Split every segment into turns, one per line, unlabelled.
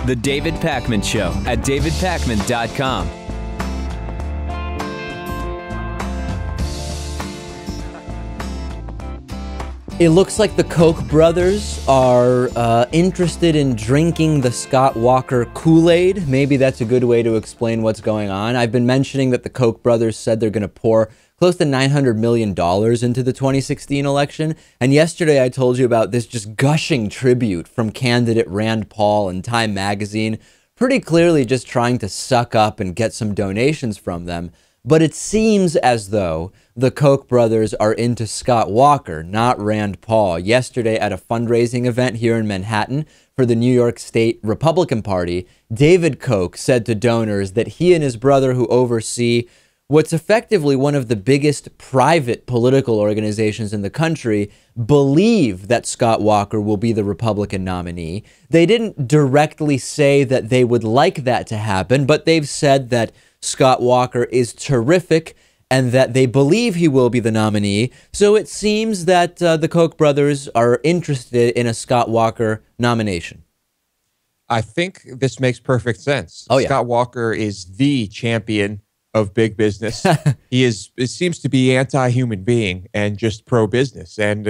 The David Pakman Show at davidpakman.com.
It looks like the Koch brothers are interested in drinking the Scott Walker Kool-Aid. Maybe that's a good way to explain what's going on. I've been mentioning that the Koch brothers said they're going to pour close to $900 million into the 2016 election. And yesterday I told you about this just gushing tribute from candidate Rand Paul in Time magazine, pretty clearly just trying to suck up and get some donations from them. But it seems as though the Koch brothers are into Scott Walker, not Rand Paul. Yesterday at a fundraising event here in Manhattan for the New York State Republican Party, David Koch said to donors that he and his brother, who oversee what's effectively one of the biggest private political organizations in the country, believe that Scott Walker will be the Republican nominee. They didn't directly say that they would like that to happen, but they've said that Scott Walker is terrific and that they believe he will be the nominee. So it seems that the Koch brothers are interested in a Scott Walker nomination.
I think this makes perfect sense.
Oh, yeah.
Scott Walker is the champion of big business. It seems to be anti-human being and just pro-business. And,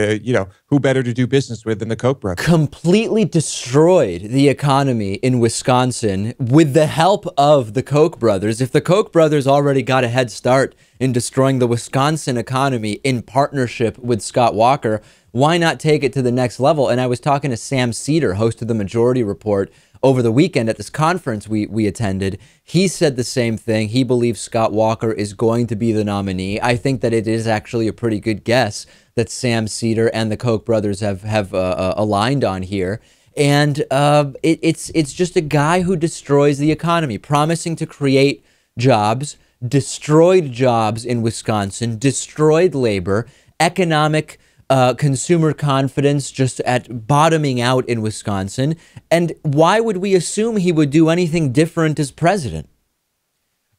who better to do business with than the Koch brothers?
Completely destroyed the economy in Wisconsin with the help of the Koch brothers. If the Koch brothers already got a head start in destroying the Wisconsin economy in partnership with Scott Walker, why not take it to the next level? And I was talking to Sam Seder, host of the Majority Report, over the weekend at this conference we attended. He said the same thing. He believes Scott Walker is going to be the nominee. I think that it is actually a pretty good guess that Sam Seder and the Koch brothers have aligned on here. And it's just a guy who destroys the economy, promising to create jobs, destroyed jobs in Wisconsin, destroyed labor, economic consumer confidence just at bottoming out in Wisconsin. And why would we assume he would do anything different as president?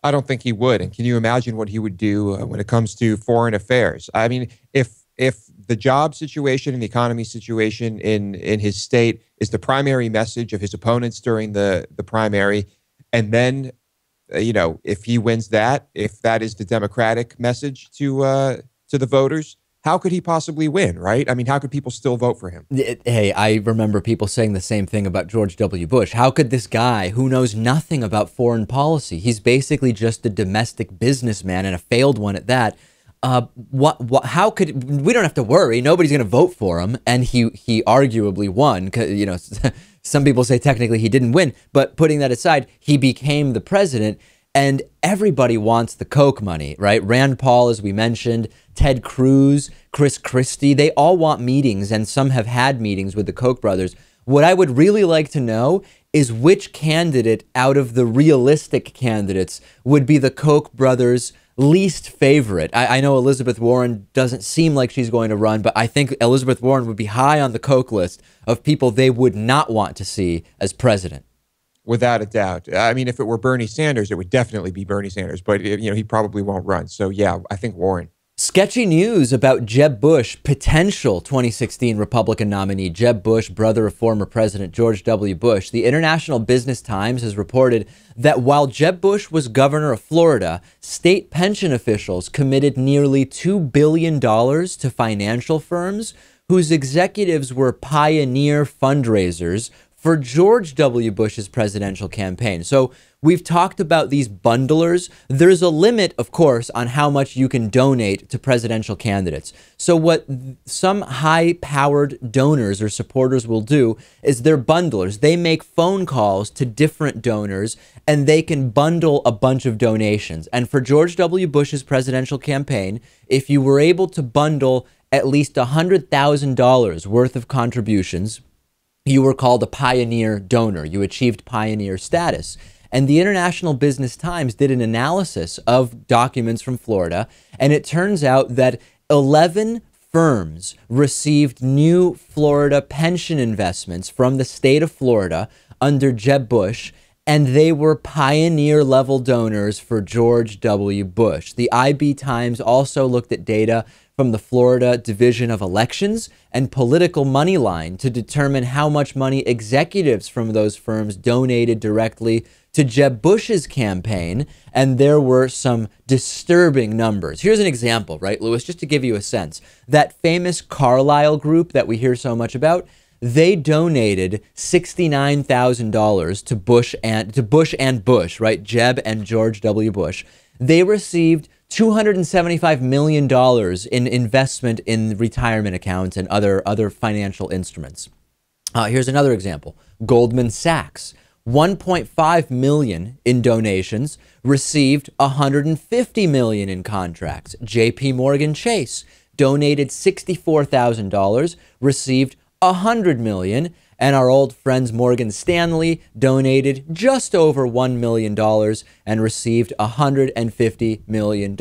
I don't think he would. And can you imagine what he would do when it comes to foreign affairs? I mean, if the job situation and the economy situation in his state is the primary message of his opponents during the primary, and then, if he wins that, if that is the Democratic message to the voters, how could he possibly win, right? I mean, how could people still vote for him?
Hey, I remember people saying the same thing about George W. Bush. How could this guy who knows nothing about foreign policy, he's basically just a domestic businessman and a failed one at that, how could, we don't have to worry, nobody's going to vote for him, and he arguably won, some people say technically he didn't win, but putting that aside, he became the president. And everybody wants the Koch money, right? Rand Paul, as we mentioned, Ted Cruz, Christie, they all want meetings, and some have had meetings with the Koch brothers. What I would really like to know is which candidate out of the realistic candidates would be the Koch brothers' least favorite. I know Elizabeth Warren doesn't seem like she's going to run, but I think Elizabeth Warren would be high on the Koch list of people they would not want to see as president.
Without a doubt. I mean, if it were Bernie Sanders, it would definitely be Bernie Sanders, but he probably won't run. So yeah, I think Warren.
Sketchy news about Jeb Bush, potential 2016 Republican nominee. Jeb Bush, brother of former President George W. Bush. The International Business Times has reported that while Jeb Bush was governor of Florida, state pension officials committed nearly $2 billion to financial firms whose executives were pioneer fundraisers for George W. Bush's presidential campaign. So we've talked about these bundlers. There's a limit, of course, on how much you can donate to presidential candidates. So what some high-powered donors or supporters will do is they're bundlers. They make phone calls to different donors, and they can bundle a bunch of donations. And for George W. Bush's presidential campaign, if you were able to bundle at least $100,000 worth of contributions, you were called a pioneer donor. You achieved pioneer status. And the International Business Times did an analysis of documents from Florida, and it turns out that 11 firms received new Florida pension investments from the state of Florida under Jeb Bush, and they were pioneer-level donors for George W. Bush. The IB Times also looked at data from the Florida Division of Elections and Political Moneyline to determine how much money executives from those firms donated directly to Jeb Bush's campaign, and there were some disturbing numbers. Here's an example, right, Lewis, just to give you a sense. That famous Carlyle group that we hear so much about, they donated $69,000 to Bush and Bush, right? Jeb and George W. Bush. They received $275 million in investment in retirement accounts and other financial instruments. Here's another example. Goldman Sachs, $1.5 million in donations, received $150 million in contracts. JP Morgan Chase donated $64,000, received $100 million, and our old friends Morgan Stanley donated just over $1 million and received $150 million.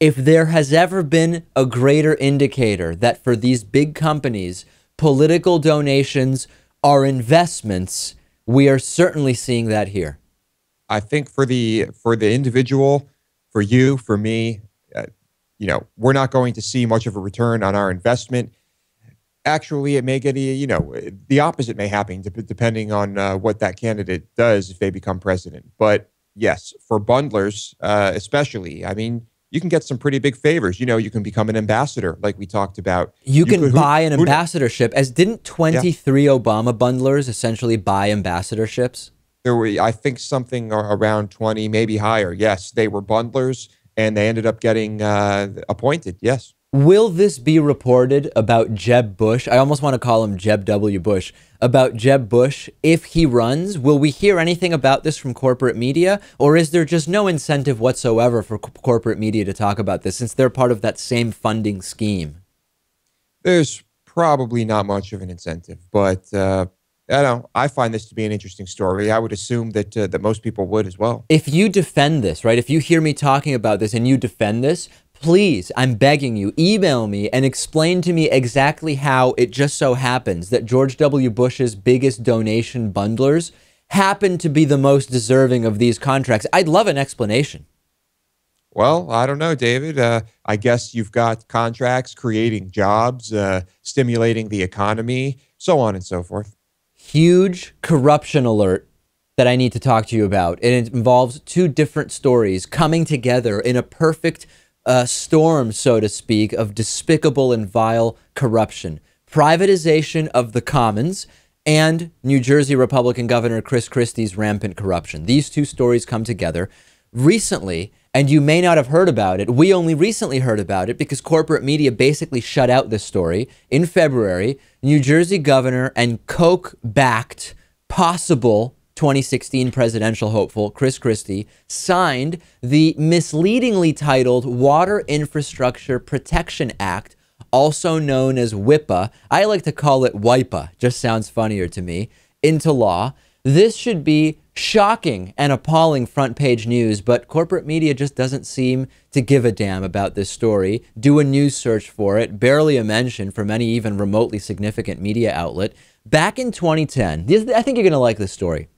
If there has ever been a greater indicator that for these big companies, political donations are investments, we are certainly seeing that here.
I think for the individual, for you, for me, we're not going to see much of a return on our investment. Actually, it may get, the opposite may happen depending on what that candidate does if they become president. But yes, for bundlers, especially, I mean, you can get some pretty big favors. You can become an ambassador, like we talked about.
You can buy an ambassadorship. Didn't 23 Obama bundlers essentially buy ambassadorships?
There were, I think, something around 20, maybe higher. Yes, they were bundlers, and they ended up getting appointed. Yes.
Will this be reported about Jeb Bush? I almost want to call him Jeb W. Bush. About Jeb Bush, if he runs, will we hear anything about this from corporate media? Or is there just no incentive whatsoever for corporate media to talk about this since they're part of that same funding scheme?
There's probably not much of an incentive, but I find this to be an interesting story. I would assume that most people would as well.
If you defend this, right? If you hear me talking about this and you defend this, please, I'm begging you, email me and explain to me exactly how it just so happens that George W. Bush's biggest donation bundlers happen to be the most deserving of these contracts. I'd love an explanation.
Well, I don't know, David. I guess you've got contracts creating jobs, stimulating the economy, so on and so forth.
Huge corruption alert that I need to talk to you about. And it involves two different stories coming together in a perfect storm, so to speak, of despicable and vile corruption. Privatization of the commons and New Jersey Republican Governor Chris Christie's rampant corruption. These two stories come together recently, and you may not have heard about it. We only recently heard about it because corporate media basically shut out this story. In February, New Jersey Governor and Koch-backed possible 2016 presidential hopeful Chris Christie signed the misleadingly titled Water Infrastructure Protection Act, also known as WIPA. I like to call it WIPA, just sounds funnier to me, into law. This should be shocking and appalling front page news, but corporate media just doesn't seem to give a damn about this story. Do a news search for it, barely a mention from any even remotely significant media outlet. Back in 2010, I think you're going to like this story.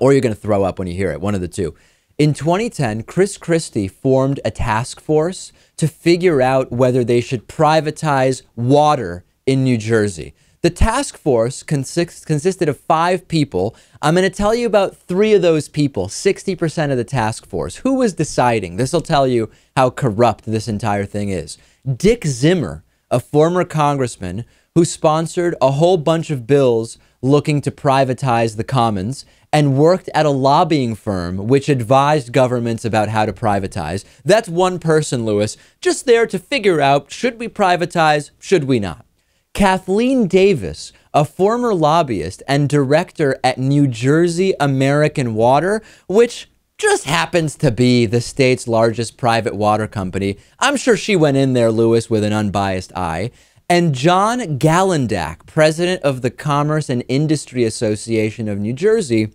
Or you're going to throw up when you hear it, one of the two. In 2010, Chris Christie formed a task force to figure out whether they should privatize water in New Jersey. The task force consisted of 5 people. I'm going to tell you about 3 of those people, 60% of the task force. Who was deciding? This will tell you how corrupt this entire thing is. Dick Zimmer, a former congressman who sponsored a whole bunch of bills looking to privatize the commons and worked at a lobbying firm which advised governments about how to privatize. That's one person, Lewis, just there to figure out, should we privatize, should we not? Kathleen Davis, a former lobbyist and director at New Jersey American Water, which just happens to be the state's largest private water company. I'm sure she went in there, Lewis, with an unbiased eye. And John Gallendak, president of the Commerce and Industry Association of New Jersey,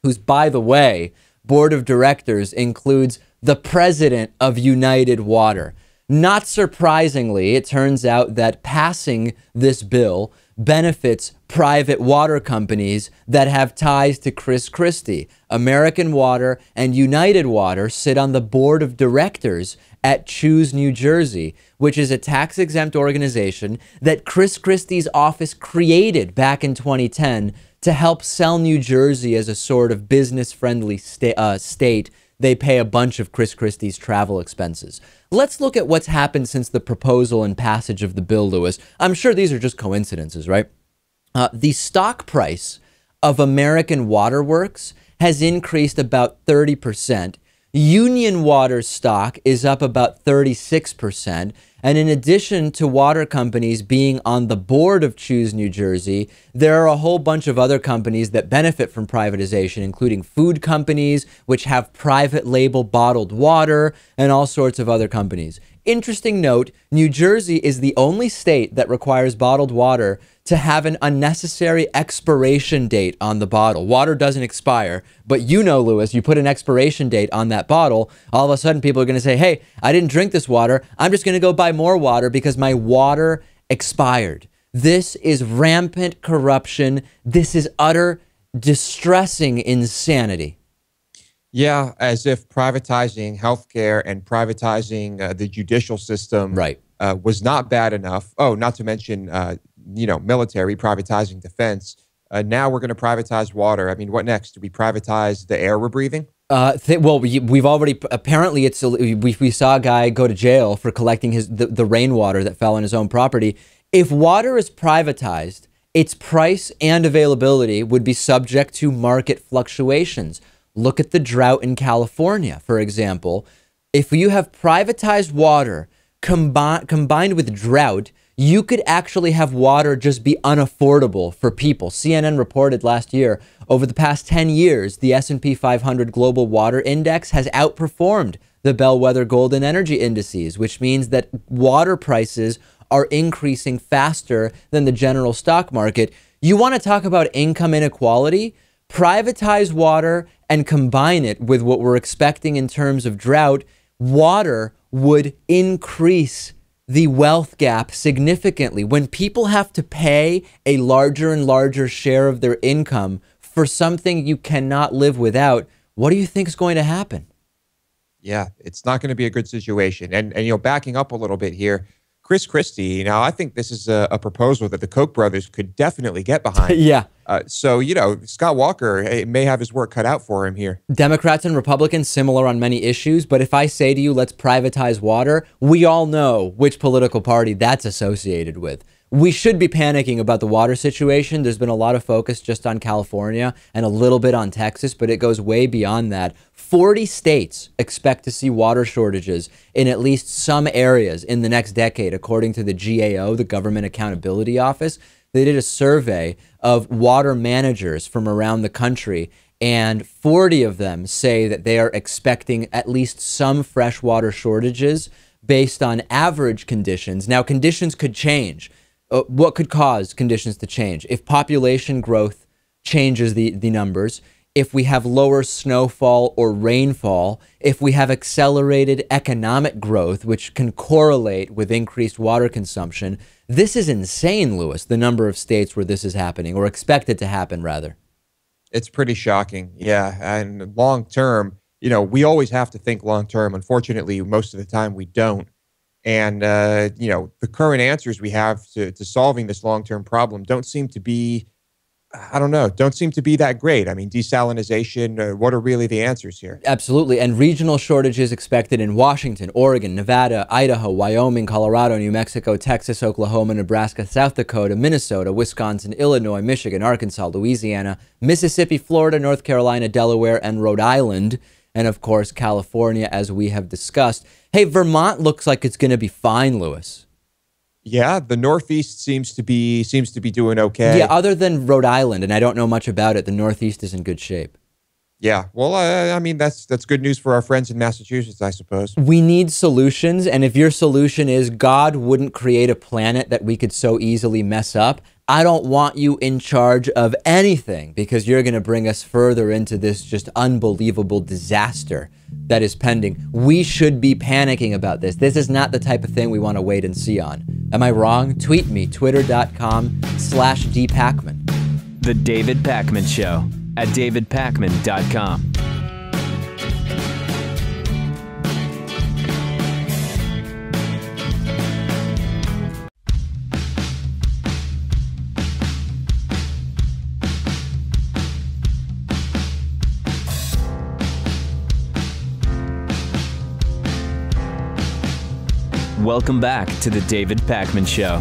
whose, by the way, board of directors includes the president of United Water. Not surprisingly, it turns out that passing this bill benefits private water companies that have ties to Chris Christie. American Water and United Water sit on the board of directors at Choose New Jersey, which is a tax-exempt organization that Chris Christie's office created back in 2010 to help sell New Jersey as a sort of business-friendly state. They pay a bunch of Chris Christie's travel expenses. Let's look at what's happened since the proposal and passage of the bill, Lewis. I'm sure these are just coincidences, right? The stock price of American Water Works has increased about 30%. Union Water's stock is up about 36%. And in addition to water companies being on the board of Choose New Jersey, there are a whole bunch of other companies that benefit from privatization, including food companies, which have private label bottled water, and all sorts of other companies. Interesting note, New Jersey is the only state that requires bottled water to have an unnecessary expiration date on the bottle. Water doesn't expire, but you know, Lewis, you put an expiration date on that bottle, all of a sudden people are going to say, hey, I didn't drink this water. I'm just going to go buy more water because my water expired. This is rampant corruption. This is utter distressing insanity.
Yeah, as if privatizing healthcare and privatizing the judicial system was not bad enough. Oh, not to mention, military, privatizing defense. Now we're going to privatize water. I mean, what next? Do we privatize the air we're breathing?
Well, we've already, apparently we saw a guy go to jail for collecting the rainwater that fell on his own property. If water is privatized, its price and availability would be subject to market fluctuations. Look at the drought in California, for example. If you have privatized water combined with drought, you could actually have water just be unaffordable for people. CNN reported last year, over the past 10 years, the S&P 500 Global Water Index has outperformed the bellwether golden energy indices, which means that water prices are increasing faster than the general stock market. You want to talk about income inequality? Privatize water and combine it with what we're expecting in terms of drought. Water would increase the wealth gap significantly. When people have to pay a larger and larger share of their income for something you cannot live without, what do you think is going to happen?
Yeah, it's not going to be a good situation. And backing up a little bit here, Chris Christie, I think this is a proposal that the Koch brothers could definitely get behind.
Yeah.
So, Scott Walker may have his work cut out for him here.
Democrats and Republicans similar on many issues, but if I say to you, let's privatize water, we all know which political party that's associated with. We should be panicking about the water situation. There's been a lot of focus just on California and a little bit on Texas, but it goes way beyond that. 40 states expect to see water shortages in at least some areas in the next decade, according to the GAO, the Government Accountability Office. They did a survey of water managers from around the country, and 40 of them say that they are expecting at least some freshwater shortages based on average conditions. Now, conditions could change. What could cause conditions to change? If population growth changes the numbers, if we have lower snowfall or rainfall, if we have accelerated economic growth, which can correlate with increased water consumption. This is insane, Lewis, the number of states where this is happening, or expected to happen, rather.
It's pretty shocking. Yeah. And long term, we always have to think long term. Unfortunately, most of the time we don't. And, the current answers we have to solving this long-term problem don't seem to be, don't seem to be that great. I mean, desalinization, what are really the answers here?
Absolutely. And regional shortages expected in Washington, Oregon, Nevada, Idaho, Wyoming, Colorado, New Mexico, Texas, Oklahoma, Nebraska, South Dakota, Minnesota, Wisconsin, Illinois, Michigan, Arkansas, Louisiana, Mississippi, Florida, North Carolina, Delaware, and Rhode Island. And of course, California, as we have discussed. Hey, Vermont looks like it's going to be fine, Lewis.
Yeah, the Northeast seems to be doing okay.
Yeah, other than Rhode Island, and I don't know much about it, the Northeast is in good shape.
Yeah, well, I mean, that's good news for our friends in Massachusetts, I suppose.
We need solutions, and if your solution is God wouldn't create a planet that we could so easily mess up, I don't want you in charge of anything because you're going to bring us further into this just unbelievable disaster that is pending. We should be panicking about this. This is not the type of thing we want to wait and see on. Am I wrong? Tweet me, twitter.com/dpacman.
The David Pakman Show at davidpakman.com. Welcome back to the David Pakman Show.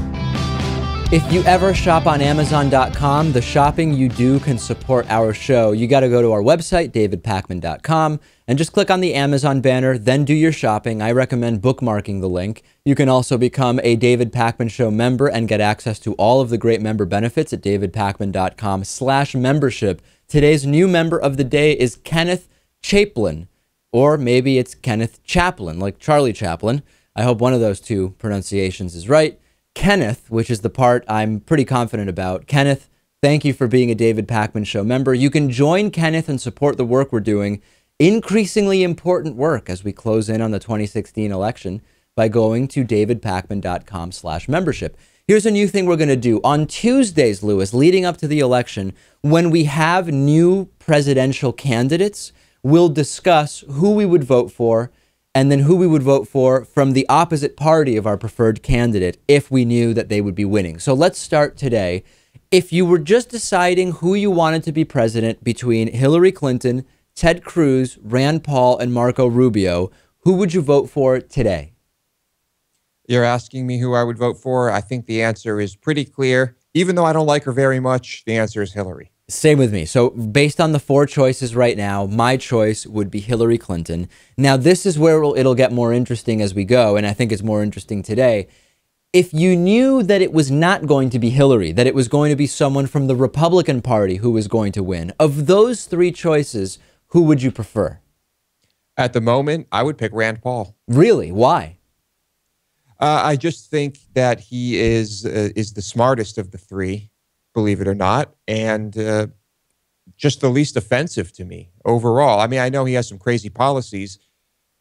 If you ever shop on Amazon.com, the shopping you do can support our show. You got to go to our website, davidpakman.com, and just click on the Amazon banner, then do your shopping. I recommend bookmarking the link. You can also become a David Pakman Show member and get access to all of the great member benefits at davidpakman.com/membership. Today's new member of the day is Kenneth Chaplin, or maybe it's Kenneth Chaplin, like Charlie Chaplin. I hope one of those two pronunciations is right. Kenneth, which is the part I'm pretty confident about. Kenneth, thank you for being a David Pakman Show member. You can join Kenneth and support the work we're doing, increasingly important work as we close in on the 2016 election, by going to davidpakman.com/membership. Here's a new thing we're going to do. On Tuesdays, Lewis, leading up to the election, when we have new presidential candidates, we'll discuss who we would vote for and then who we would vote for from the opposite party of our preferred candidate if we knew that they would be winning. So let's start today. If you were just deciding who you wanted to be president between Hillary Clinton, Ted Cruz, Rand Paul, and Marco Rubio, who would you vote for today?
You're asking me who I would vote for. I think the answer is pretty clear. Even though I don't like her very much, the answer is Hillary.
Same with me. So based on the four choices right now, my choice would be Hillary Clinton. Now, this is where it'll get more interesting as we go, and I think it's more interesting today. If you knew that it was not going to be Hillary, that it was going to be someone from the Republican Party who was going to win, of those three choices, who would you prefer?
At the moment, I would pick Rand Paul.
Really? Why?
I just think that he is the smartest of the three, believe it or not, and just the least offensive to me overall. I mean, I know he has some crazy policies,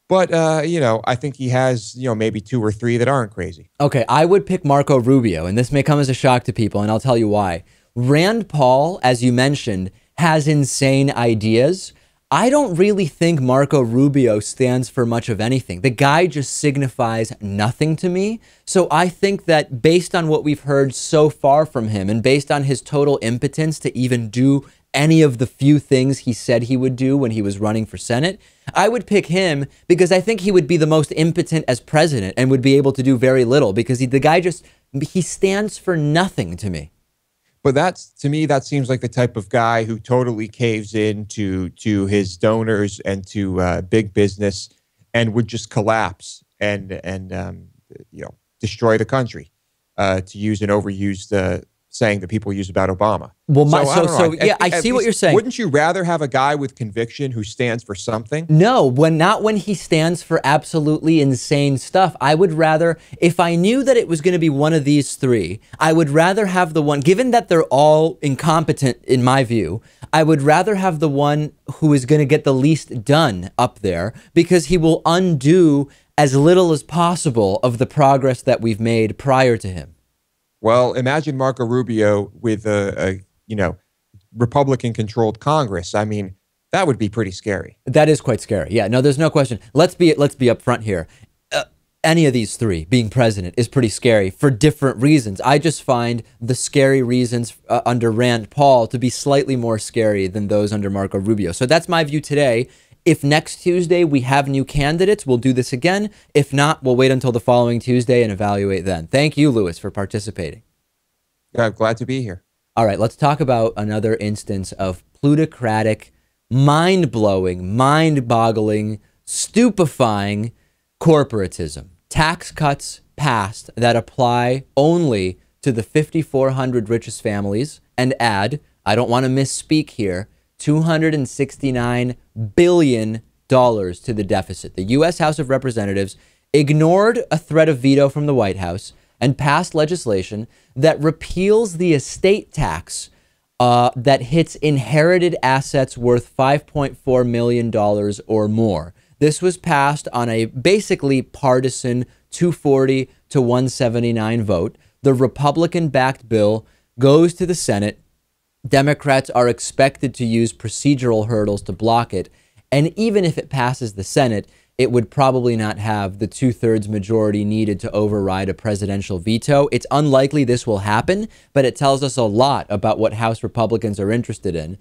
but, I think he has, maybe two or three that aren't crazy.
Okay, I would pick Marco Rubio, and this may come as a shock to people, and I'll tell you why. Rand Paul, as you mentioned, has insane ideas. I don't really think Marco Rubio stands for much of anything. The guy just signifies nothing to me. So I think that based on what we've heard so far from him and based on his total impotence to even do any of the few things he said he would do when he was running for Senate, I would pick him because I think he would be the most impotent as president and would be able to do very little because the guy he stands for nothing to me.
But to me, that seems like the type of guy who totally caves in to his donors and to big business and would just collapse and destroy the country, to use an overused saying that people use about Obama.
Well, I see what you're saying.
Wouldn't you rather have a guy with conviction who stands for something?
No, not when he stands for absolutely insane stuff. I would rather, if I knew that it was going to be one of these three, I would rather have the one, given that they're all incompetent in my view, I would rather have the one who is going to get the least done up there because he will undo as little as possible of the progress that we've made prior to him.
Well, imagine Marco Rubio with a Republican-controlled Congress. I mean, that would be pretty scary.
That is quite scary. Yeah, no, there's no question. Let's be upfront here. Any of these three being president is pretty scary for different reasons. I just find the scary reasons under Rand Paul to be slightly more scary than those under Marco Rubio. So that's my view today. If next Tuesday we have new candidates, we'll do this again. If not, we'll wait until the following Tuesday and evaluate then. Thank you, Lewis, for participating.
Yeah, I'm glad to be here.
All right, let's talk about another instance of plutocratic, mind-blowing, mind-boggling, stupefying corporatism. Tax cuts passed that apply only to the 5,400 richest families and add, I don't want to misspeak here, $269 billion to the deficit. The U.S. House of Representatives ignored a threat of veto from the White House, and passed legislation that repeals the estate tax that hits inherited assets worth $5.4 million or more. This was passed on a basically partisan 240 to 179 vote. The Republican-backed bill goes to the Senate. Democrats are expected to use procedural hurdles to block it. And even if it passes the Senate, it would probably not have the 2/3 majority needed to override a presidential veto. It's unlikely this will happen, but it tells us a lot about what House Republicans are interested in.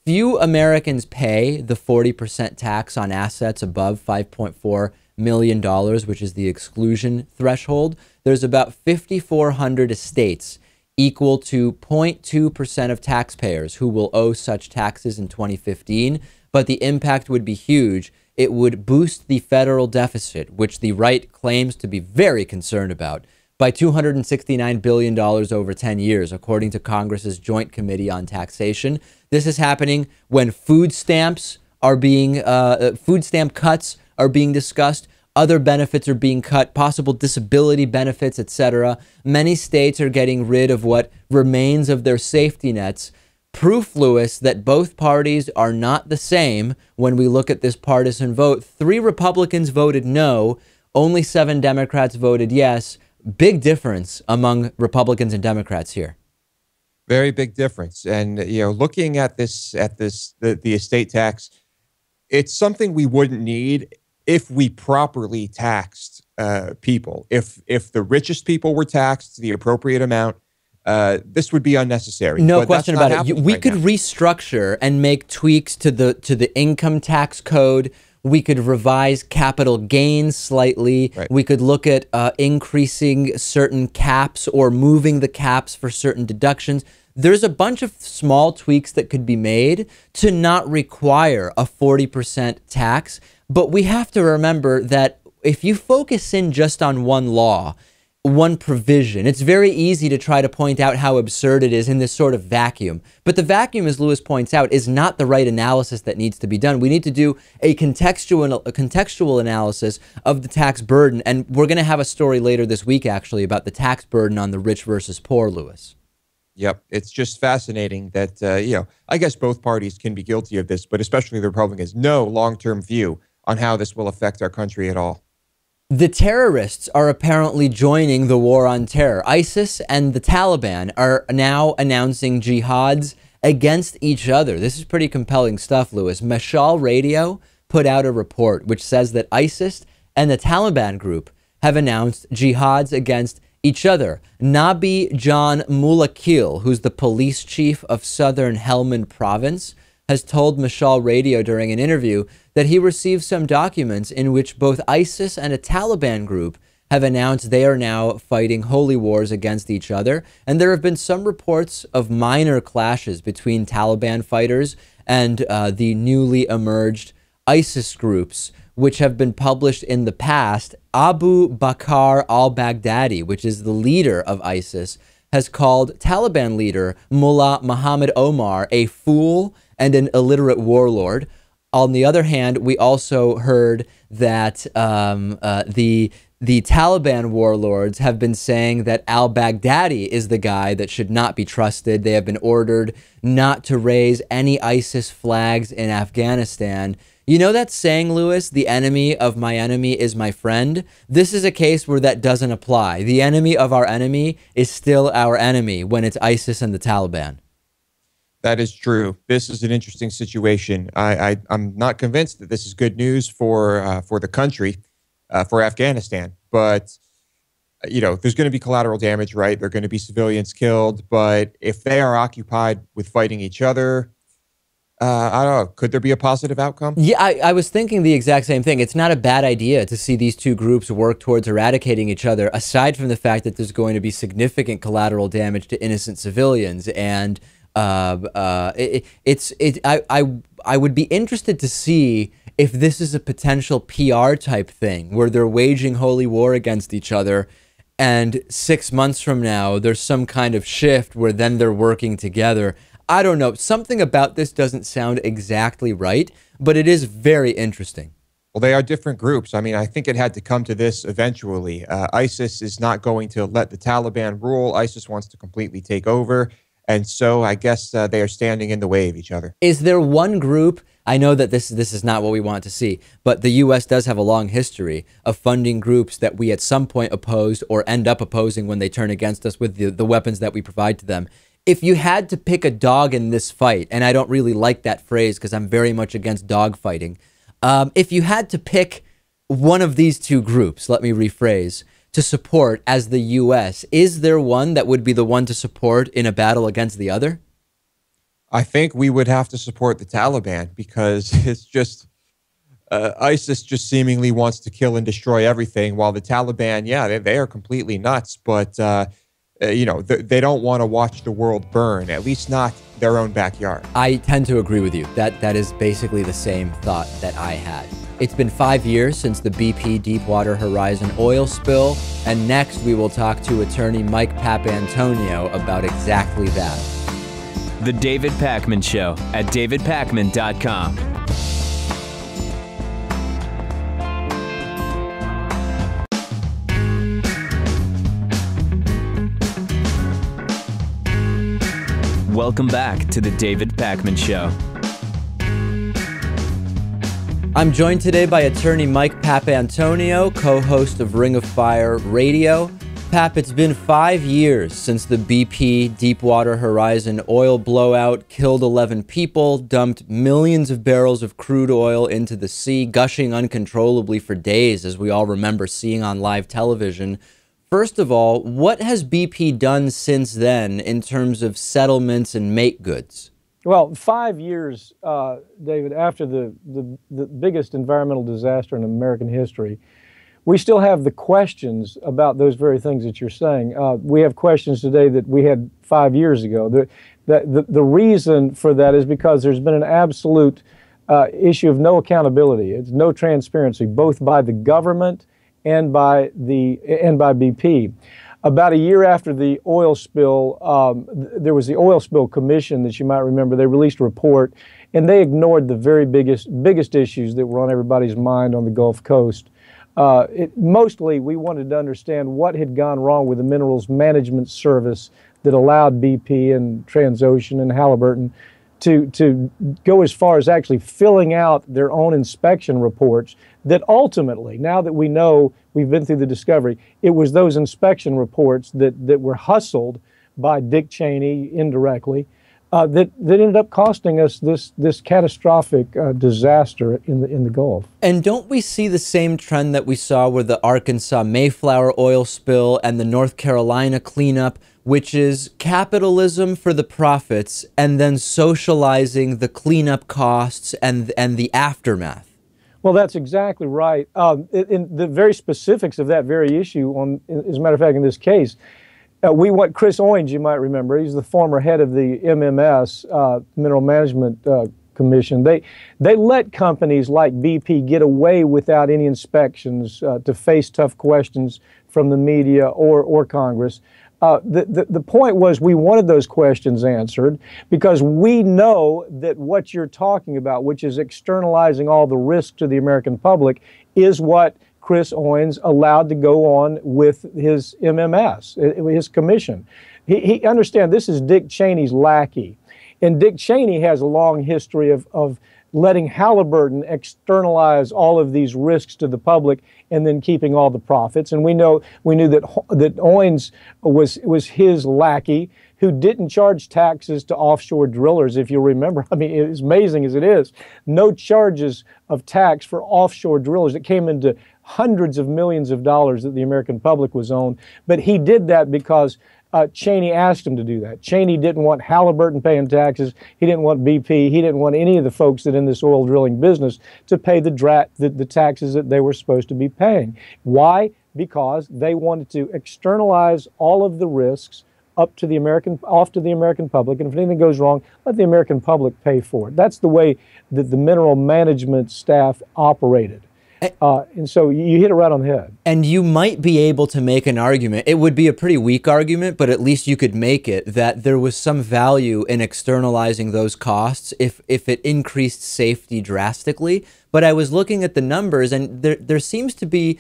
Few Americans pay the 40% tax on assets above $5.4 million, which is the exclusion threshold. There's about 5,400 estates, equal to 0.2% of taxpayers, who will owe such taxes in 2015. But the impact would be huge. It would boost the federal deficit, which the right claims to be very concerned about, by $269 billion over 10 years, according to Congress's Joint Committee on Taxation. This is happening when food stamp cuts are being discussed. Other benefits are being cut, possible disability benefits, etc. Many states are getting rid of what remains of their safety nets. Proof, Lewis, that both parties are not the same when we look at this partisan vote. 3 Republicans voted no, only 7 Democrats voted yes. Big difference among Republicans and Democrats here.
Very big difference. And, looking at the estate tax, it's something we wouldn't need if we properly taxed people. If the richest people were taxed the appropriate amount, this would be unnecessary.
No question about it. We could restructure and make tweaks to the income tax code. We could revise capital gains slightly.
Right.
We could look at increasing certain caps or moving the caps for certain deductions. There's a bunch of small tweaks that could be made to not require a 40% tax. But we have to remember that if you focus in just on one law, one provision, it's very easy to try to point out how absurd it is in this sort of vacuum. But the vacuum, as Lewis points out, is not the right analysis that needs to be done. We need to do a contextual analysis of the tax burden. And we're going to have a story later this week, actually, about the tax burden on the rich versus poor, Lewis.
Yep. It's just fascinating that, I guess both parties can be guilty of this, but especially the Republicans, no long-term view on how this will affect our country at all.
The terrorists are apparently joining the war on terror. ISIS and the Taliban are now announcing jihads against each other. This is pretty compelling stuff, Lewis. Mashal Radio put out a report which says that ISIS and the Taliban group have announced jihads against each other. Nabi John Mulakil, who's the police chief of southern Helmand province, has told Mashal Radio during an interview that he received some documents in which both ISIS and a Taliban group have announced they are now fighting holy wars against each other. And there have been some reports of minor clashes between Taliban fighters and the newly emerged ISIS groups, which have been published in the past. Abu Bakr al-Baghdadi, which is the leader of ISIS, has called Taliban leader Mullah Muhammad Omar a fool and an illiterate warlord. On the other hand, we also heard that the Taliban warlords have been saying that al-Baghdadi is the guy that should not be trusted. They have been ordered not to raise any ISIS flags in Afghanistan. You know that saying, Lewis, the enemy of my enemy is my friend? This is a case where that doesn't apply. The enemy of our enemy is still our enemy when it's ISIS and the Taliban.
That is true. This is an interesting situation. I'm not convinced that this is good news for the country, for Afghanistan. But, there's going to be collateral damage, right? There are going to be civilians killed. But if they are occupied with fighting each other, I don't know. Could there be a positive outcome?
Yeah, I was thinking the exact same thing. It's not a bad idea to see these two groups work towards eradicating each other, aside from the fact that there's going to be significant collateral damage to innocent civilians. And I would be interested to see if this is a potential PR type thing where they're waging holy war against each other, and 6 months from now there's some kind of shift where then they're working together. I don't know. Something about this doesn't sound exactly right, but it is very interesting.
Well, they are different groups. I mean, I think it had to come to this eventually. ISIS is not going to let the Taliban rule. ISIS wants to completely take over. And so I guess they are standing in the way of each other.
Is there one group? I know that this is not what we want to see, but the U.S. does have a long history of funding groups that we at some point opposed or end up opposing when they turn against us with the weapons that we provide to them. If you had to pick a dog in this fight, and I don't really like that phrase because I'm very much against dog fighting. If you had to pick one of these two groups, let me rephrase, to support as the U.S., is there one that would be the one to support in a battle against the other?
I think we would have to support the Taliban because it's just ISIS just seemingly wants to kill and destroy everything, while the Taliban, yeah, they are completely nuts, but they don't want to watch the world burn, at least not their own backyard.
I tend to agree with you. That is basically the same thought that I had. It's been 5 years since the BP Deepwater Horizon oil spill, and next we will talk to attorney Mike Papantonio about exactly that.
The David Pakman Show at davidpakman.com. Welcome back to the David Pakman Show.
I'm joined today by attorney Mike Papantonio, co-host of Ring of Fire Radio. Pap, it's been 5 years since the BP Deepwater Horizon oil blowout killed 11 people, dumped millions of barrels of crude oil into the sea, gushing uncontrollably for days, as we all remember seeing on live television. First of all, what has BP done since then in terms of settlements and make goods?
Well, 5 years, David, after the biggest environmental disaster in American history, we still have the questions about those very things that you're saying. We have questions today that we had 5 years ago. The reason for that is because there's been an absolute issue of no accountability. It's no transparency, both by the government and by BP. About a year after the oil spill, there was the Oil Spill Commission that you might remember. They released a report, and they ignored the very biggest issues that were on everybody's mind on the Gulf Coast. Mostly, we wanted to understand what had gone wrong with the minerals management service that allowed BP and Transocean and Halliburton to go as far as actually filling out their own inspection reports that ultimately, now that we know we've been through the discovery, it was those inspection reports that were hustled by Dick Cheney indirectly that ended up costing us this catastrophic disaster in the Gulf.
And don't we see the same trend that we saw with the Arkansas Mayflower oil spill and the North Carolina cleanup, which is capitalism for the profits and then socializing the cleanup costs and the aftermath?
Well, that's exactly right. In the very specifics of that very issue, as a matter of fact, in this case, we want Chris Owens, you might remember. He's the former head of the MMS, Mineral Management Commission. They let companies like BP get away without any inspections to face tough questions from the media or Congress. The point was we wanted those questions answered because we know that what you're talking about, which is externalizing all the risk to the American public, is what Chris Owens allowed to go on with his MMS, his commission. He understand this is Dick Cheney's lackey. And Dick Cheney has a long history of letting Halliburton externalize all of these risks to the public and then keeping all the profits. And we knew that Owens was his lackey who didn't charge taxes to offshore drillers, if you remember. I mean, as amazing as it is, no charges of tax for offshore drillers. It came into hundreds of millions of dollars that the American public was owed. But he did that because Cheney asked him to do that. Cheney didn't want Halliburton paying taxes. He didn't want BP. He didn't want any of the folks that in this oil drilling business to pay the taxes that they were supposed to be paying. Why? Because they wanted to externalize all of the risks off to the American public, and if anything goes wrong, let the American public pay for it. That's the way that the mineral management staff operated. And so you hit it right on the head.
And you might be able to make an argument. It would be a pretty weak argument, but at least you could make it that there was some value in externalizing those costs if it increased safety drastically. But I was looking at the numbers, and there seems to be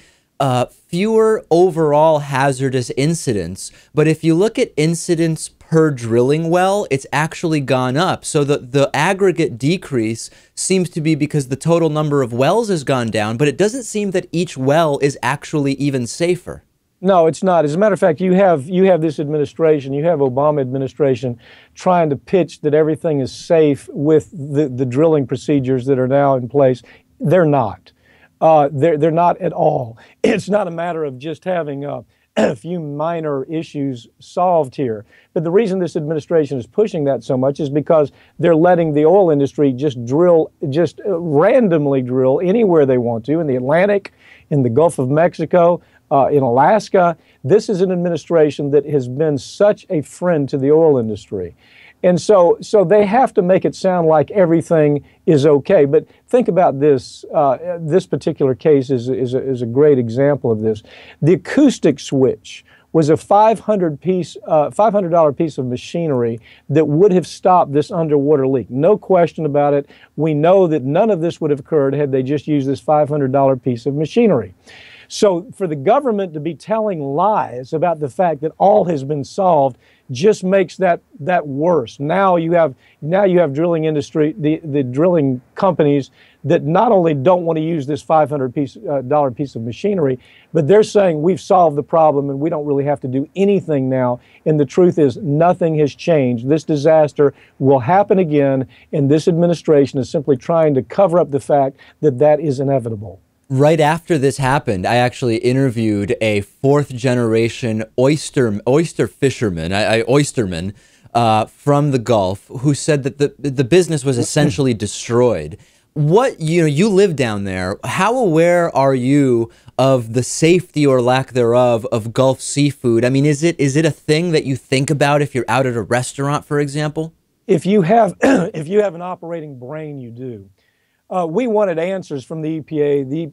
fewer overall hazardous incidents. But if you look at incidents per drilling well, it's actually gone up. So the aggregate decrease seems to be because the total number of wells has gone down, but it doesn't seem that each well is actually even safer.
No, it's not. As a matter of fact, you have this administration, you have Obama administration trying to pitch that everything is safe with the drilling procedures that are now in place. They're not. They're not at all. It's not a matter of just having a few minor issues solved here. But the reason this administration is pushing that so much is because they're letting the oil industry just randomly drill anywhere they want to, in the Atlantic, in the Gulf of Mexico, in Alaska. This is an administration that has been such a friend to the oil industry. And so they have to make it sound like everything is okay. But think about this. This particular case is a great example of this. The acoustic switch was a $500 piece of machinery that would have stopped this underwater leak. No question about it. We know that none of this would have occurred had they just used this $500 piece of machinery. So for the government to be telling lies about the fact that all has been solved just makes that worse. Now you have drilling industry, the drilling companies that not only don't want to use this $500 piece of machinery, but they're saying we've solved the problem and we don't really have to do anything now. And the truth is nothing has changed. This disaster will happen again, and this administration is simply trying to cover up the fact that that is inevitable.
Right after this happened, I actually interviewed a fourth-generation oyster fisherman, oysterman from the Gulf, who said that the business was essentially destroyed. You live down there. How aware are you of the safety or lack thereof of Gulf seafood? I mean, is it a thing that you think about if you're out at a restaurant, for example?
If you have an operating brain, you do. We wanted answers from the EPA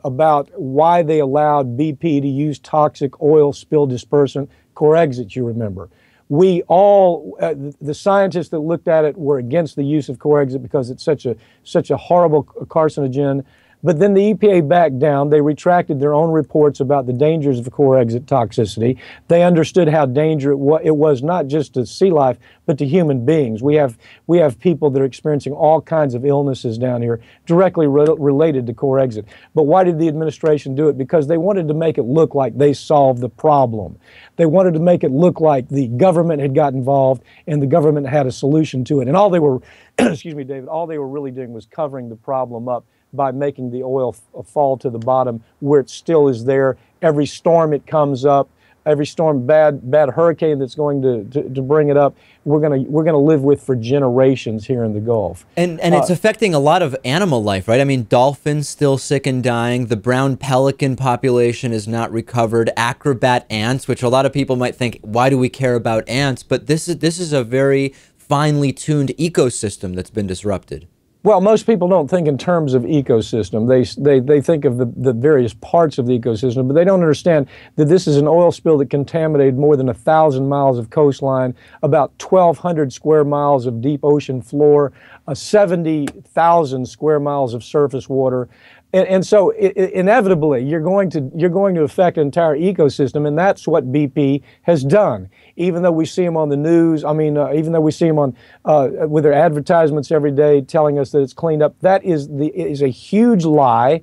about why they allowed BP to use toxic oil spill dispersant, Corexit, you remember. We all, the scientists that looked at it were against the use of Corexit because it's such a horrible carcinogen. But then the EPA backed down. They retracted their own reports about the dangers of Corexit toxicity. They understood how dangerous it was not just to sea life, but to human beings. We have people that are experiencing all kinds of illnesses down here directly related to Corexit. But why did the administration do it? Because they wanted to make it look like they solved the problem. They wanted to make it look like the government had got involved and the government had a solution to it. And all they were, excuse me, David, all they were really doing was covering the problem up by making the oil fall to the bottom where it still is there. Every storm it comes up, every storm, bad hurricane that's going to bring it up, we're gonna live with for generations here in the Gulf.
And it's affecting a lot of animal life, right? I mean, dolphins still sick and dying. The brown pelican population is not recovered. Acrobat ants, which a lot of people might think, why do we care about ants? But this is a very finely tuned ecosystem that's been disrupted.
Well, most people don't think in terms of ecosystem. They think of the various parts of the ecosystem, but they don't understand that this is an oil spill that contaminated more than 1,000 miles of coastline, about 1,200 square miles of deep ocean floor, 70,000 square miles of surface water. And so inevitably, you're going to affect an entire ecosystem, and that's what BP has done. Even though we see them on the news, even though we see them on with their advertisements every day telling us that it's cleaned up, that is a huge lie.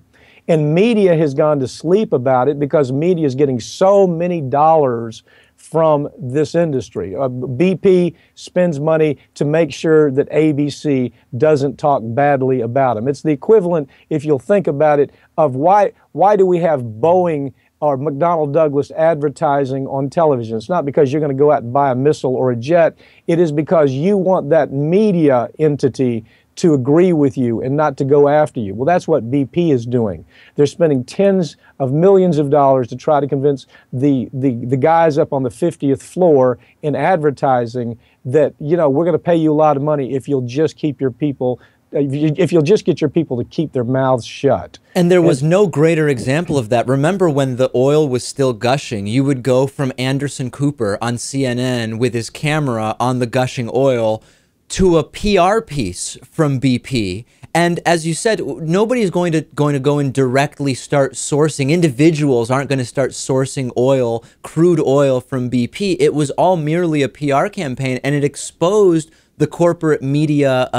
And media has gone to sleep about it because media is getting so many dollars from this industry. BP spends money to make sure that ABC doesn't talk badly about them. It's the equivalent, if you'll think about it, of why do we have Boeing or McDonnell Douglas advertising on television? It's not because you're going to go out and buy a missile or a jet. It is because you want that media entity to agree with you and not to go after you. Well, that's what BP is doing. They're spending tens of millions of dollars to try to convince the guys up on the 50th floor in advertising that, we're going to pay you a lot of money if you'll just keep your people if you'll just get your people to keep their mouths shut.
And there was no greater example of that. Remember when the oil was still gushing, you would go from Anderson Cooper on CNN with his camera on the gushing oil to a PR piece from BP. And as you said, nobody is going to go and directly start sourcing. Individuals aren't going to start sourcing oil, crude oil from BP. It was all merely a PR campaign, and it exposed the corporate media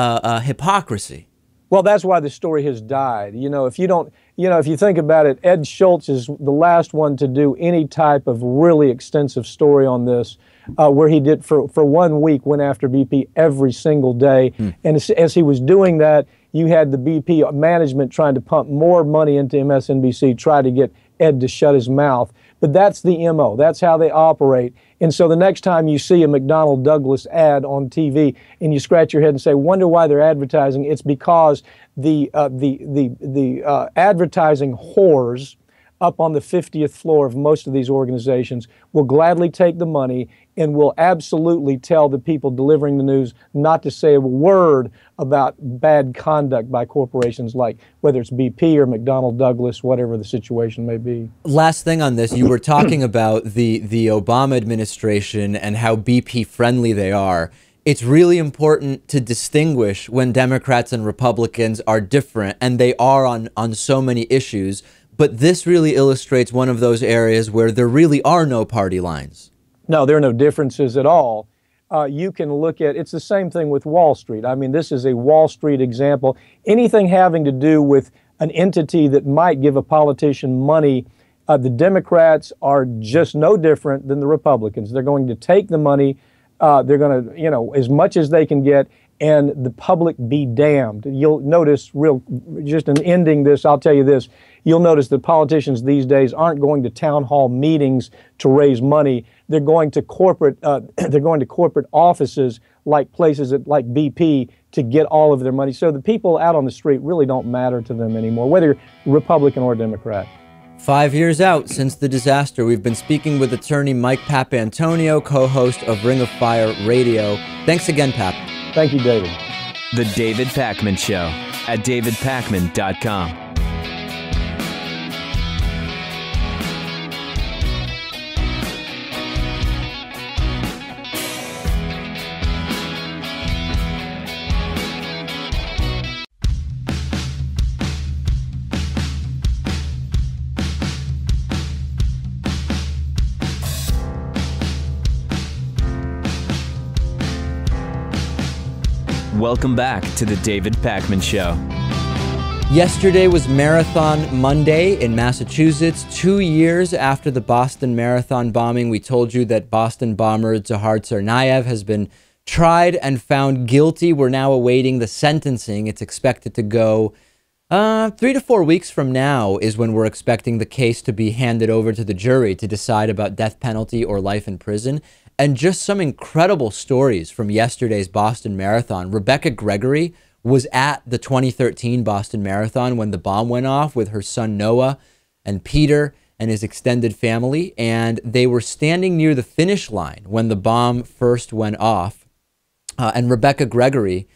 hypocrisy.
Well, that's why the story has died. You know, if you think about it, Ed Schultz is the last one to do any type of really extensive story on this, where he did for 1 week, went after BP every single day. And as he was doing that, you had the BP management trying to pump more money into MSNBC, try to get Ed to shut his mouth. But that's the MO. That's how they operate. And so the next time you see a McDonnell Douglas ad on TV and you scratch your head and say, wonder why they're advertising, it's because the advertising whores up on the 50th floor of most of these organizations will gladly take the money and will absolutely tell the people delivering the news not to say a word about bad conduct by corporations like whether it's BP or McDonnell Douglas, whatever the situation may be.
Last thing on this, you were talking about the Obama administration and how BP friendly they are. It's really important to distinguish when Democrats and Republicans are different, and they are on so many issues. But this really illustrates one of those areas where there really are no party lines.
No, there are no differences at all. You can look at, it's the same thing with Wall Street. I mean, this is a Wall Street example. Anything having to do with an entity that might give a politician money, the Democrats are just no different than the Republicans. They're going to take the money, they're going to, you know, as much as they can get, and the public be damned. You'll notice, just in ending this, I'll tell you this, you'll notice that politicians these days aren't going to town hall meetings to raise money. They're going to corporate offices like places like BP to get all of their money. So the people out on the street really don't matter to them anymore, whether you're Republican or Democrat.
5 years out since the disaster, we've been speaking with attorney Mike Papantonio, co-host of Ring of Fire Radio. Thanks again, Pap.
Thank you, David.
The David Pakman Show at davidpakman.com. Welcome back to the David Pakman Show.
Yesterday was Marathon Monday in Massachusetts. 2 years after the Boston Marathon bombing, we told you that Boston bomber Dzhokhar Tsarnaev has been tried and found guilty. We're now awaiting the sentencing. It's expected to go 3 to 4 weeks from now is when we're expecting the case to be handed over to the jury to decide about death penalty or life in prison. And just some incredible stories from yesterday's Boston Marathon. Rebekah Gregory was at the 2013 Boston Marathon when the bomb went off with her son Noah and Peter and his extended family. And they were standing near the finish line when the bomb first went off. And Rebekah Gregory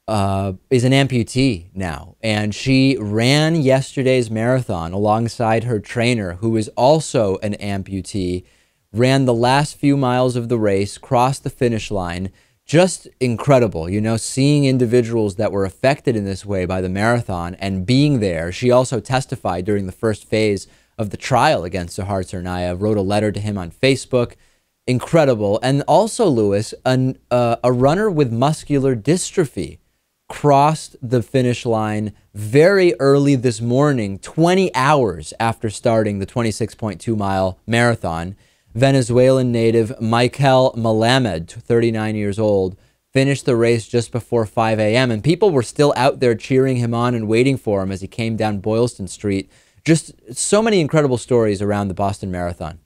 is an amputee now. And she ran yesterday's marathon alongside her trainer, who is also an amputee. Ran the last few miles of the race, crossed the finish line. Just incredible, you know, seeing individuals that were affected in this way by the marathon and being there. She also testified during the first phase of the trial against Dzhokhar Tsarnaev, wrote a letter to him on Facebook. Incredible. And also, Lewis, a runner with muscular dystrophy crossed the finish line very early this morning, 20 hours after starting the 26.2-mile marathon. Venezuelan native Michael Malamed, 39 years old, finished the race just before 5 a.m. And people were still out there cheering him on and waiting for him as he came down Boylston Street. Just so many incredible stories around the Boston Marathon.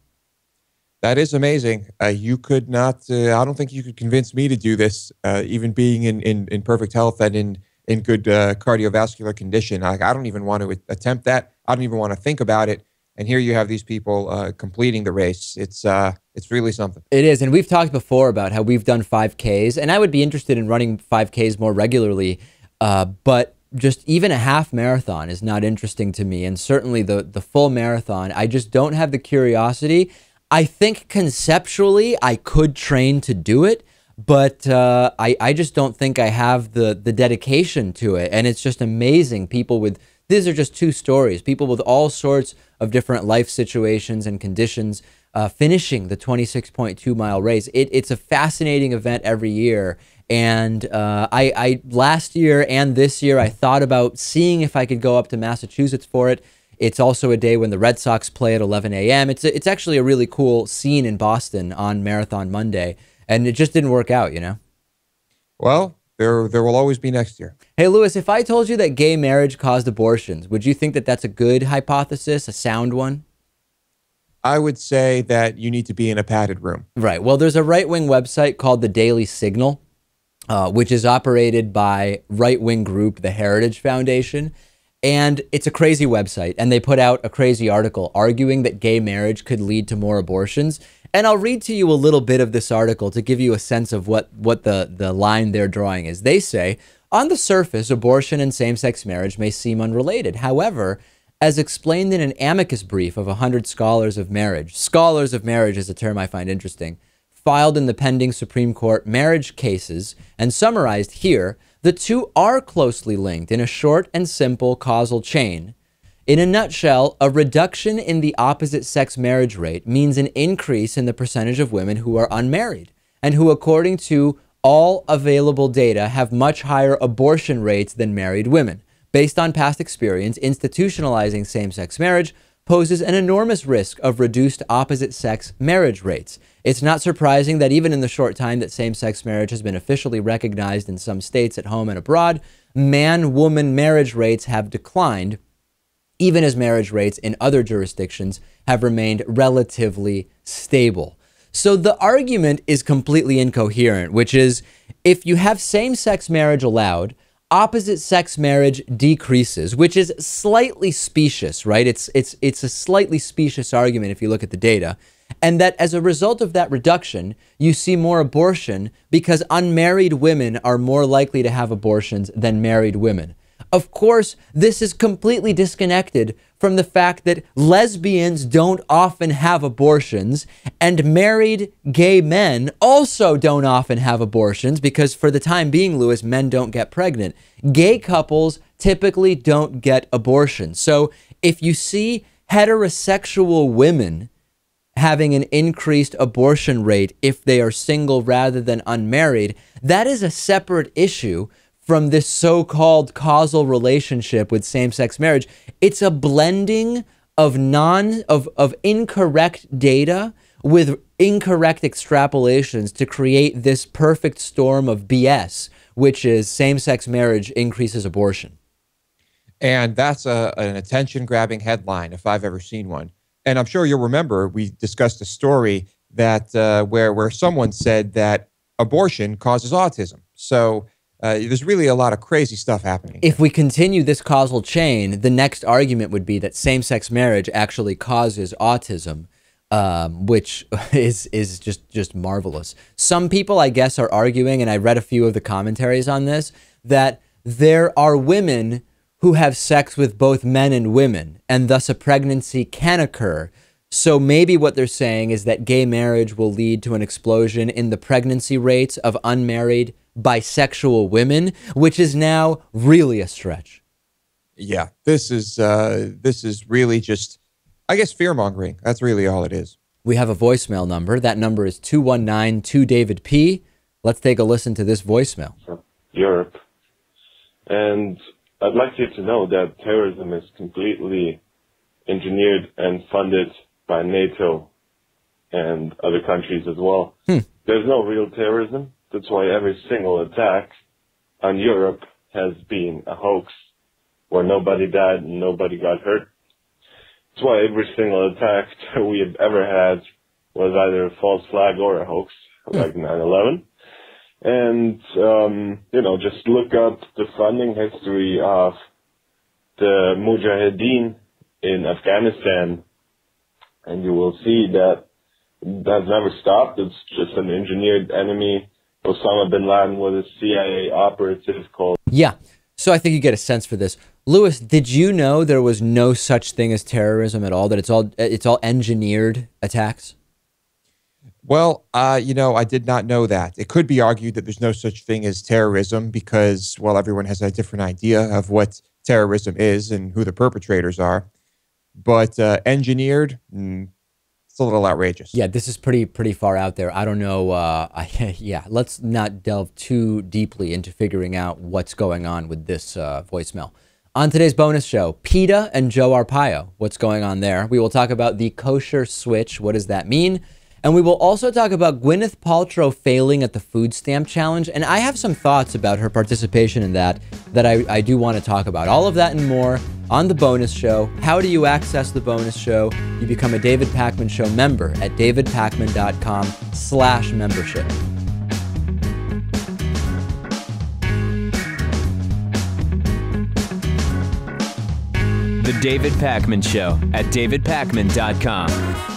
That is amazing. You could not, I don't think you could convince me to do this, even being in perfect health and in good cardiovascular condition. I don't even want to attempt that. I don't even want to think about it. And here you have these people completing the race. It's really something.
It is. And we've talked before about how we've done 5Ks, and I would be interested in running 5Ks more regularly. But just even a half marathon is not interesting to me. And certainly the full marathon, I just don't have the curiosity. I think conceptually I could train to do it, but I just don't think I have the dedication to it. And it's just amazing. These are just two stories. People with all sorts of different life situations and conditions finishing the 26.2 mile race. It's a fascinating event every year. And I last year and this year, I thought about seeing if I could go up to Massachusetts for it. It's also a day when the Red Sox play at 11 a.m. It's actually a really cool scene in Boston on Marathon Monday. And it just didn't work out, you know?
Well, there will always be next year.
Hey, Lewis, if I told you that gay marriage caused abortions, would you think that that's a good hypothesis, a sound one?
I would say that you need to be in a padded room.
Right. Well, there's a right-wing website called the Daily Signal, which is operated by right-wing group, the Heritage Foundation. And it's a crazy website. And they put out a crazy article arguing that gay marriage could lead to more abortions. And I'll read to you a little bit of this article to give you a sense of what the line they're drawing is. They say, on the surface, abortion and same-sex marriage may seem unrelated. However, as explained in an amicus brief of 100 scholars of marriage is a term I find interesting, filed in the pending Supreme Court marriage cases and summarized here, the two are closely linked in a short and simple causal chain. In a nutshell, a reduction in the opposite-sex marriage rate means an increase in the percentage of women who are unmarried and who, according to all available data, have much higher abortion rates than married women. Based on past experience, institutionalizing same-sex marriage poses an enormous risk of reduced opposite-sex marriage rates. It's not surprising that even in the short time that same-sex marriage has been officially recognized in some states at home and abroad, man-woman marriage rates have declined, even as marriage rates in other jurisdictions have remained relatively stable. So the argument is completely incoherent, which is if you have same-sex marriage allowed, opposite-sex marriage decreases, which is slightly specious, right? It's a slightly specious argument if you look at the data. And that as a result of that reduction, you see more abortion because unmarried women are more likely to have abortions than married women. Of course, this is completely disconnected from the fact that lesbians don't often have abortions and married gay men also don't often have abortions because for the time being, Lewis, men don't get pregnant. Gay couples typically don't get abortions. So if you see heterosexual women having an increased abortion rate if they are single rather than unmarried, that is a separate issue from this so-called causal relationship with same-sex marriage. It's a blending of incorrect data with incorrect extrapolations to create this perfect storm of BS, which is same-sex marriage increases abortion.
And that's an attention-grabbing headline if I've ever seen one. And I'm sure you'll remember we discussed a story that where someone said that abortion causes autism. So there's really a lot of crazy stuff happening.
If we continue this causal chain, the next argument would be that same-sex marriage actually causes autism, which is just marvelous. Some people, I guess, are arguing, and I read a few of the commentaries on this, that there are women who have sex with both men and women, and thus a pregnancy can occur. So maybe what they're saying is that gay marriage will lead to an explosion in the pregnancy rates of unmarried bisexual women, which is now really a stretch.
Yeah, this is really just, I guess, fear-mongering. That's really all it is.
We have a voicemail number. That number is 219-2-DAVID-P. Let's take a listen to this voicemail.
Europe. And I'd like you to know that terrorism is completely engineered and funded by NATO and other countries as well. There's no real terrorism. That's why every single attack on Europe has been a hoax where nobody died and nobody got hurt. That's why every single attack that we have ever had was either a false flag or a hoax, like 9/11. And, just look up the funding history of the Mujahideen in Afghanistan, and you will see that has never stopped. It's just an engineered enemy. Osama bin Laden was a CIA operative called...
Yeah. So I think you get a sense for this. Lewis, did you know there was no such thing as terrorism at all, that it's all engineered attacks?
Well, you know, I did not know that. It could be argued that there's no such thing as terrorism because, well, everyone has a different idea of what terrorism is and who the perpetrators are. But engineered, it's a little outrageous.
Yeah, this is pretty far out there. I don't know. Yeah, let's not delve too deeply into figuring out what's going on with this voicemail. On today's bonus show, PETA and Joe Arpaio. What's going on there? We will talk about the kosher switch. What does that mean? And we will also talk about Gwyneth Paltrow failing at the food stamp challenge. And I have some thoughts about her participation in that I do want to talk about. All of that and more on the bonus show. How do you access the bonus show? You become a David Pakman Show member at davidpakman.com/membership.
The David Pakman Show at davidpakman.com.